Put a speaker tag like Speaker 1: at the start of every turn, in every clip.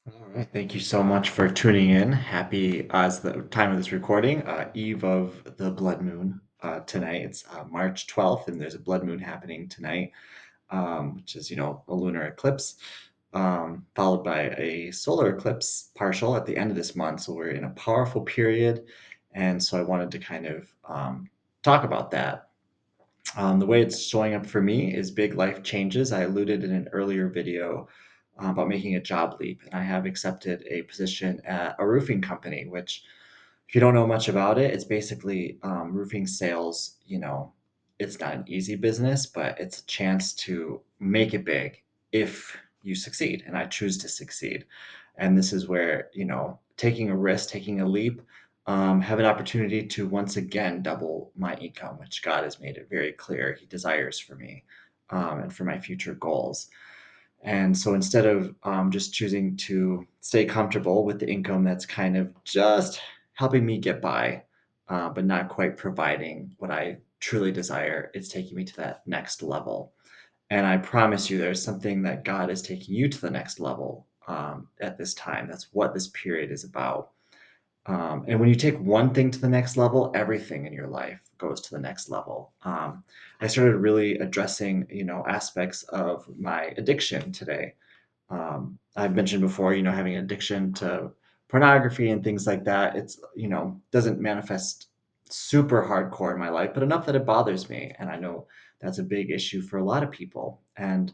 Speaker 1: All right. Thank you so much for tuning in. Happy as the time of this recording, eve of the blood moon tonight. It's March 12th, and there's a blood moon happening tonight, which is, a lunar eclipse, followed by a solar eclipse partial at the end of this month. So we're in a powerful period. And so I wanted to kind of talk about that. The way it's showing up for me is big life changes. I alluded in an earlier video about making a job leap, and I have accepted a position at a roofing company, which, if you don't know much about it, it's basically roofing sales. It's not an easy business, but it's a chance to make it big if you succeed, and I choose to succeed. And this is where, taking a risk, taking a leap, have an opportunity to once again double my income, which God has made it very clear He desires for me and for my future goals. And so instead of just choosing to stay comfortable with the income that's kind of just helping me get by, but not quite providing what I truly desire, it's taking me to that next level. And I promise you, there's something that God is taking you to the next level at this time. That's what this period is about. And when you take one thing to the next level, everything in your life goes to the next level. I started really addressing, aspects of my addiction today. I've mentioned before, having an addiction to pornography and things like that. It's, doesn't manifest super hardcore in my life, but enough that it bothers me. And I know that's a big issue for a lot of people. And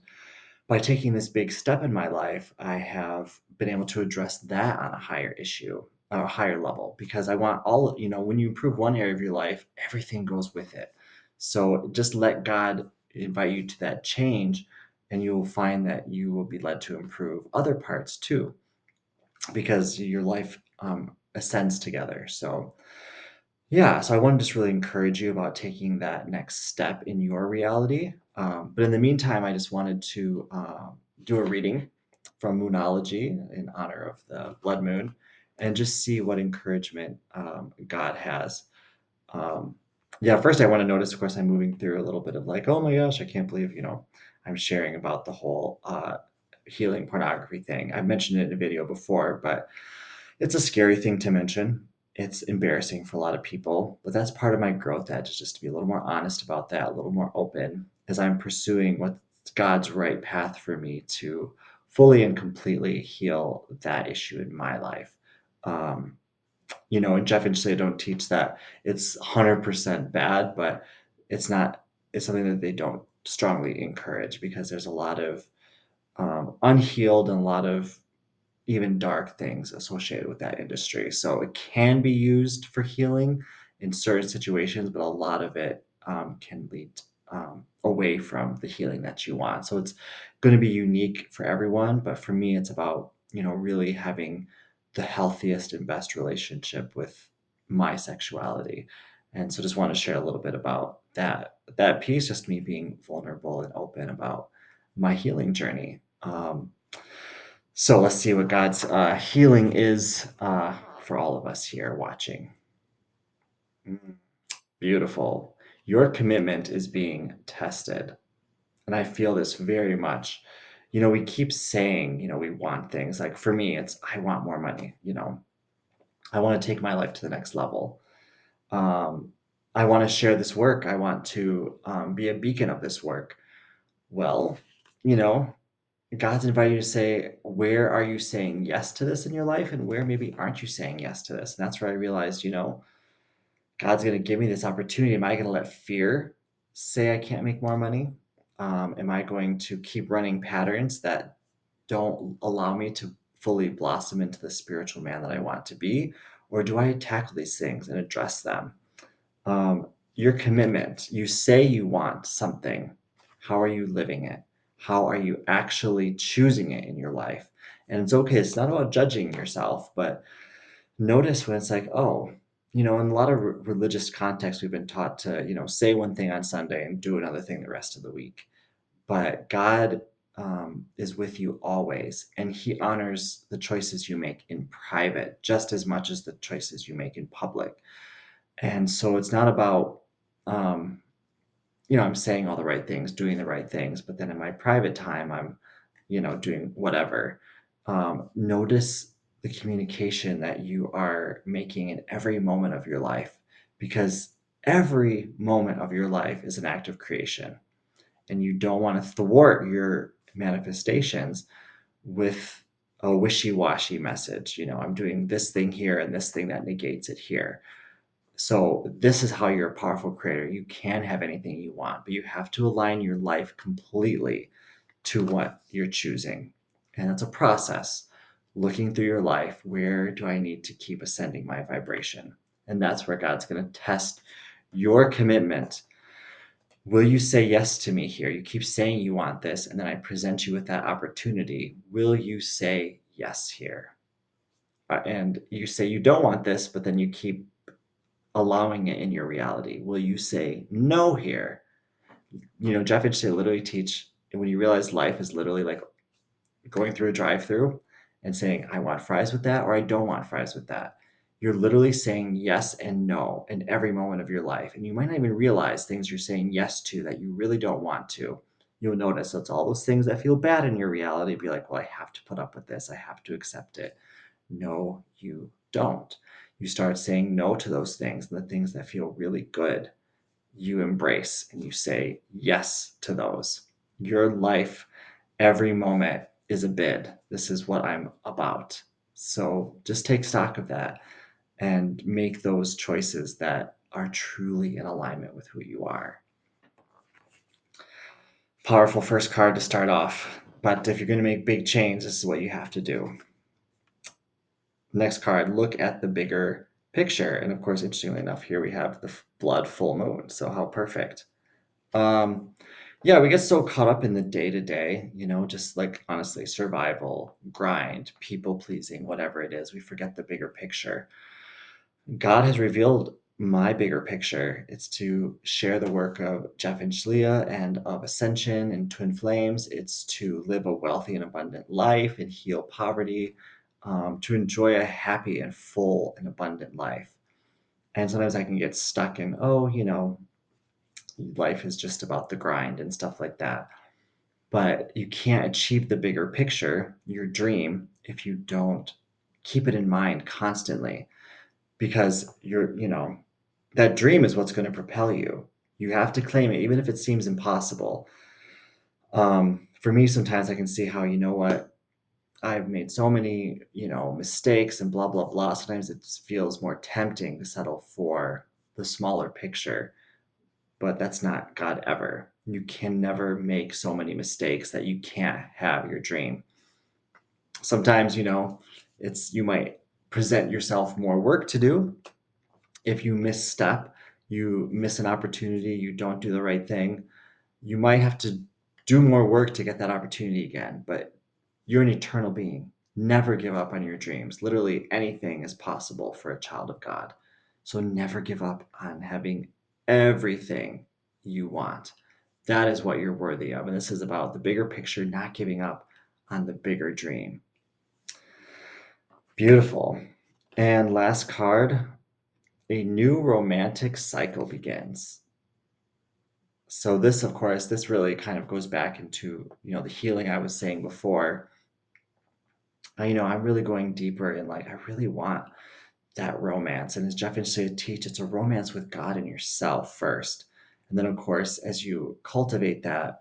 Speaker 1: by taking this big step in my life, I have been able to address that on a higher issue, a higher level, because I want all, when you improve one area of your life, everything goes with it. So just let God invite you to that change, and you will find that you will be led to improve other parts too, because your life ascends together. So yeah, so I want to just really encourage you about taking that next step in your reality. But in the meantime, I just wanted to do a reading from Moonology in honor of the blood moon and just see what encouragement God has. Um, yeah, first I want to notice, of course, I'm moving through a little bit of like, oh my gosh, I can't believe, I'm sharing about the whole healing pornography thing. I've mentioned it in a video before, but it's a scary thing to mention. It's embarrassing for a lot of people, but that's part of my growth edge, is just to be a little more honest about that, a little more open as I'm pursuing what's God's right path for me to fully and completely heal that issue in my life. Um, and Jeff and Jay don't teach that it's 100% bad, but it's not, it's something that they don't strongly encourage because there's a lot of unhealed and a lot of even dark things associated with that industry. So it can be used for healing in certain situations, but a lot of it can lead away from the healing that you want. So it's going to be unique for everyone, but for me, it's about really having the healthiest and best relationship with my sexuality. And so just want to share a little bit about that piece, just me being vulnerable and open about my healing journey. So let's see what God's healing is for all of us here watching. Mm, Beautiful. Your commitment is being tested. And I feel this very much. We keep saying, we want things. Like for me, it's I want more money. I want to take my life to the next level. Um, I want to share this work. I want to be a beacon of this work. Well, you know, God's inviting you to say, where are you saying yes to this in your life, and where maybe aren't you saying yes to this? And that's where I realized, God's going to give me this opportunity. Am I going to let fear say I can't make more money? Am I going to keep running patterns that don't allow me to fully blossom into the spiritual man that I want to be? Or do I tackle these things and address them? Your commitment, you say you want something. How are you living it? How are you actually choosing it in your life? And it's okay, it's not about judging yourself, but notice when it's like, oh, in a lot of religious contexts, we've been taught to, say one thing on Sunday and do another thing the rest of the week. But God is with you always, and He honors the choices you make in private just as much as the choices you make in public. And so it's not about, um, I'm saying all the right things, doing the right things, but then in my private time, I'm, doing whatever. Notice the communication that you are making in every moment of your life, because every moment of your life is an act of creation, and you don't want to thwart your manifestations with a wishy-washy message. I'm doing this thing here and this thing that negates it here. So this is how you're a powerful creator. You can have anything you want, but you have to align your life completely to what you're choosing. And it's a process. Looking through your life, where do I need to keep ascending my vibration? And that's where God's going to test your commitment. Will you say yes to me here? You keep saying you want this, and then I present you with that opportunity. Will you say yes here? And you say you don't want this, but then you keep allowing it in your reality. Will you say no here? Jeff and Shay literally teach, when you realize life is literally like going through a drive-through and saying, I want fries with that, or I don't want fries with that. You're literally saying yes and no in every moment of your life. And you might not even realize things you're saying yes to that you really don't want to. You'll notice it's all those things that feel bad in your reality. Be like, well, I have to put up with this. I have to accept it. No, you don't. You start saying no to those things, and the things that feel really good, you embrace and you say yes to those. Your life, every moment is a bid. This is what I'm about. So just take stock of that and make those choices that are truly in alignment with who you are. Powerful first card to start off. But if you're going to make big change, this is what you have to do. Next card, look at the bigger picture. And of course, interestingly enough, here we have the blood full moon. So how perfect. Um, yeah, we get so caught up in the day to day, just like honestly, survival, grind, people pleasing, whatever it is. We forget the bigger picture. God has revealed my bigger picture. It's to share the work of Jeff and Shlia and of Ascension and Twin Flames. It's to live a wealthy and abundant life and heal poverty, to enjoy a happy and full and abundant life. And sometimes I can get stuck in, life is just about the grind and stuff like that. But you can't achieve the bigger picture, your dream, if you don't keep it in mind constantly, because that dream is what's going to propel you. You have to claim it, even if it seems impossible. For me, sometimes I can see how, what, I've made so many, mistakes and blah, blah, blah. Sometimes it just feels more tempting to settle for the smaller picture, but that's not God ever. You can never make so many mistakes that you can't have your dream. Sometimes, you might present yourself more work to do. If you misstep, you miss an opportunity, you don't do the right thing, you might have to do more work to get that opportunity again. But you're an eternal being. Never give up on your dreams. Literally anything is possible for a child of God. So never give up on having everything you want. That is what you're worthy of. And this is about the bigger picture, not giving up on the bigger dream. Beautiful. And last card, a new romantic cycle begins. So this, of course, this really kind of goes back into, the healing I was saying before. I'm really going deeper in, like, I really want that romance. And as Jeff and Shay teach, it's a romance with God and yourself first. And then, of course, as you cultivate that,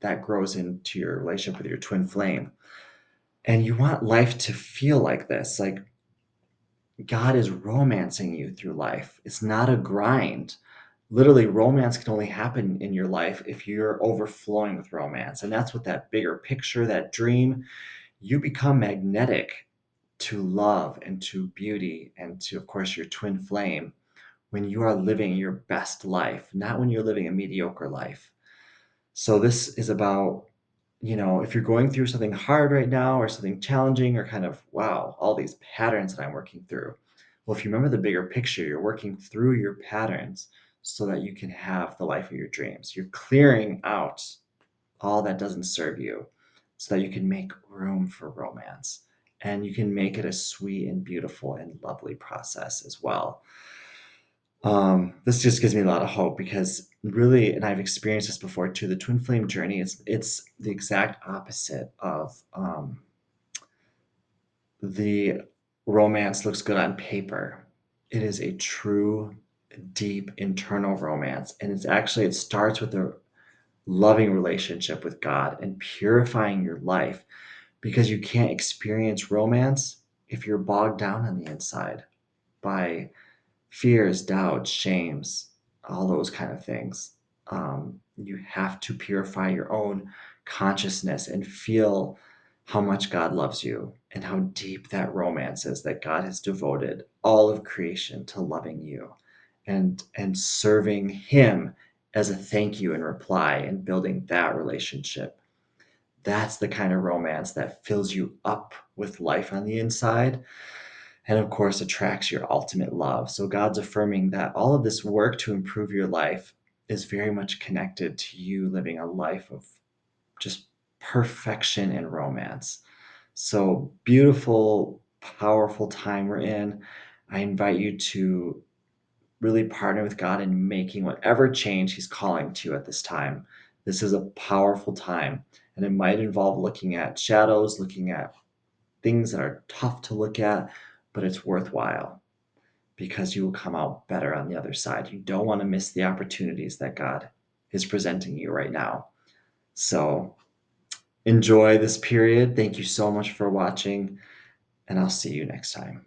Speaker 1: that grows into your relationship with your twin flame. And you want life to feel like this. Like, God is romancing you through life. It's not a grind. Literally, romance can only happen in your life if you're overflowing with romance. And that's what that bigger picture, that dream, you become magnetic to love and to beauty and to, of course, your twin flame when you are living your best life, not when you're living a mediocre life. So this is about, if you're going through something hard right now or something challenging or kind of, wow, all these patterns that I'm working through. Well, if you remember the bigger picture, you're working through your patterns so that you can have the life of your dreams. You're clearing out all that doesn't serve you so that you can make room for romance, and you can make it a sweet and beautiful and lovely process as well. This just gives me a lot of hope because really, and I've experienced this before too, the twin flame journey, it's the exact opposite of the romance looks good on paper. It is a true, deep internal romance. And it starts with a loving relationship with God and purifying your life, because you can't experience romance if you're bogged down on the inside by fears, doubts, shames, all those kind of things. You have to purify your own consciousness and feel how much God loves you and how deep that romance is, that God has devoted all of creation to loving you and serving Him as a thank you and reply, and building that relationship. That's the kind of romance that fills you up with life on the inside, and of course attracts your ultimate love. So God's affirming that all of this work to improve your life is very much connected to you living a life of just perfection and romance. So beautiful, powerful time we're in. I invite you to really partner with God in making whatever change He's calling to you at this time. This is a powerful time, and it might involve looking at shadows, looking at things that are tough to look at, but it's worthwhile, because you will come out better on the other side. You don't want to miss the opportunities that God is presenting you right now. So enjoy this period. Thank you so much for watching, and I'll see you next time.